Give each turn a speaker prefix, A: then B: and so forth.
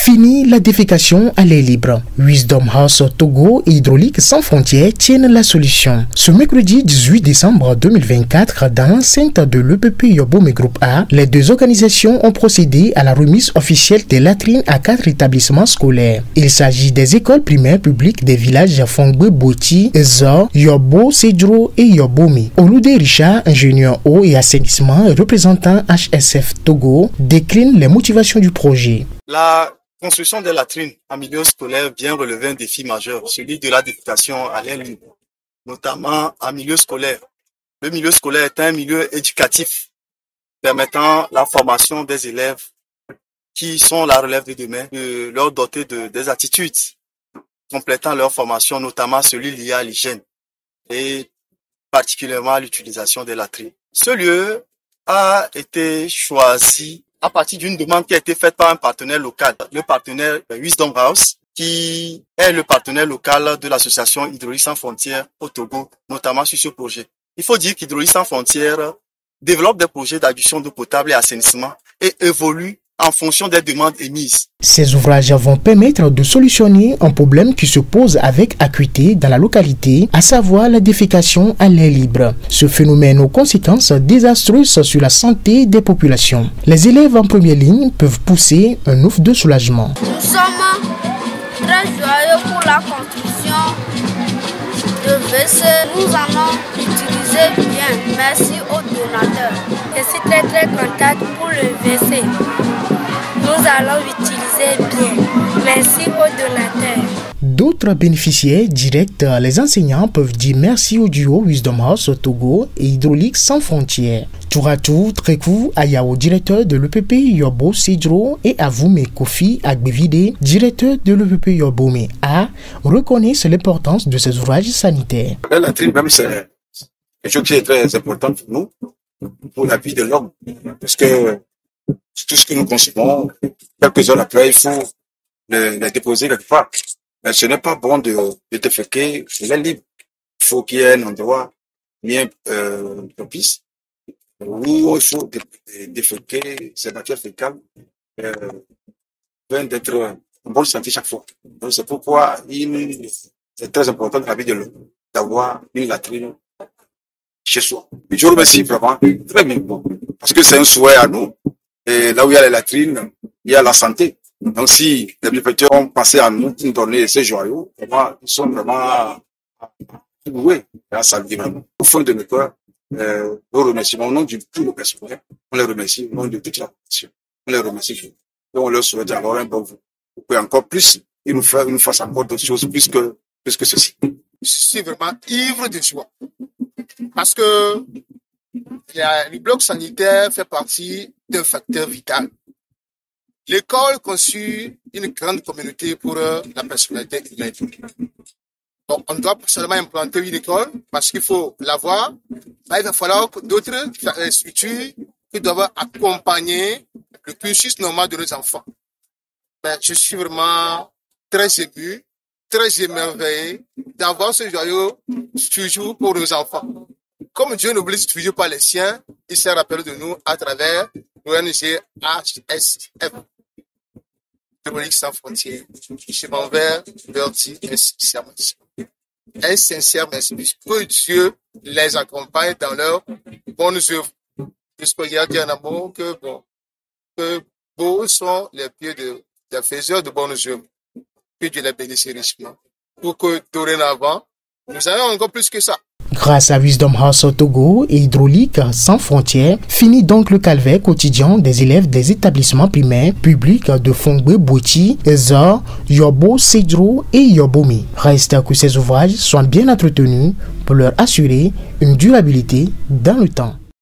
A: Fini la défécation à l'air libre. Wisdom House Togo et Hydraulique Sans Frontières tiennent la solution. Ce mercredi 18 décembre 2024, dans l'enceinte de l'EPP Yobomé Groupe A, les deux organisations ont procédé à la remise officielle des latrines à 4 établissements scolaires. Il s'agit des écoles primaires publiques des villages Fongbe Boti, Zor, Yobo, Sedro et Yobomé. Olude Richard, ingénieur eau et assainissement et représentant HSF Togo, décline les motivations du projet.
B: La construction des latrines en milieu scolaire vient relever un défi majeur, celui de la défécation à l'air libre, notamment en milieu scolaire. Le milieu scolaire est un milieu éducatif permettant la formation des élèves qui sont la relève de demain, de leur doter des attitudes complétant leur formation, notamment celui lié à l'hygiène et particulièrement à l'utilisation des latrines. Ce lieu a été choisi à partir d'une demande qui a été faite par un partenaire local, le partenaire Wisdom House, qui est le partenaire local de l'association Hydraulique Sans Frontières au Togo, notamment sur ce projet. Il faut dire qu'Hydraulique Sans Frontières développe des projets d'adduction d'eau potable et assainissement et évolue en fonction des demandes émises.
A: Ces ouvrages vont permettre de solutionner un problème qui se pose avec acuité dans la localité, à savoir la défécation à l'air libre. Ce phénomène aux conséquences désastreuses sur la santé des populations. Les élèves en première ligne peuvent pousser un ouf de soulagement.
C: Nous sommes très joyeux pour la construction de WC. Nous allons utiliser bien. Merci aux donateurs. Je suis très contente pour le WC. Nous allons l'utiliser bien. Merci aux donateurs.
A: D'autres bénéficiaires directs, les enseignants, peuvent dire merci au duo Wisdom House Togo et Hydraulique Sans Frontières. Touratou Trekou Ayao, directeur de l'EPP Yobo Sedro, et Avoume Kofi Agbevide, directeur de l'EPP Yobomé A, reconnaissent l'importance de ces ouvrages sanitaires.
D: La latrine, même, c'est quelque chose qui est très important pour nous, pour la vie de l'homme, parce que tout ce que nous consommons, quelques heures après, il faut les déposer quelque part. Mais ce n'est pas bon de déféquer l'air libre. Il faut qu'il y ait un endroit bien propice où il faut déféquer ces matières fécales afin d'être en bonne santé chaque fois. Donc c'est pourquoi c'est très important dans la vie de l'homme d'avoir une latrine chez soi. Et je vous remercie vraiment très bien parce que c'est un souhait à nous. Et là où il y a les latrines, il y a la santé. Donc si les bienfaiteurs ont pensé à nous donner ces joyaux, vraiment, ils sont vraiment doués à saluer vraiment. Au fond de notre cœur, nous remercions au nom de tout le personnel. On les remercie au nom de toute la population. On les remercie. Et on leur souhaite alors un bon vœu. Pour qu'encore plus, ils nous fassent encore d'autres choses plus que ceci.
E: Je suis vraiment ivre de joie. Parce que le bloc sanitaire fait partie d'un facteur vital. L'école conçut une grande communauté pour la personnalité humaine. Donc, on doit seulement implanter une école parce qu'il faut l'avoir. Là, il va falloir d'autres structures qui doivent accompagner le cursus normal de nos enfants. Mais je suis vraiment très ému, très émerveillé d'avoir ce joyau toujours pour nos enfants. Comme Dieu n'oublie toujours pas les siens, il s'est rappelé de nous à travers l'ONG HSF, Hydraulique Sans Frontières. Je m'envers Bertie un sincère merci. Que Dieu les accompagne dans leurs bonnes œuvres. Puisqu'il y a dit en amour que beaux sont les pieds des faiseurs de bonnes œuvres. Que Dieu les bénisse richement. Pour que dorénavant, nous ayons encore plus que ça.
A: Grâce à Wisdom House Togo et Hydraulique Sans Frontières, finit donc le calvaire quotidien des élèves des établissements primaires publics de Fongbe Boti, Zor, Yobo, Sedro et Yobomé. Reste que ces ouvrages soient bien entretenus pour leur assurer une durabilité dans le temps.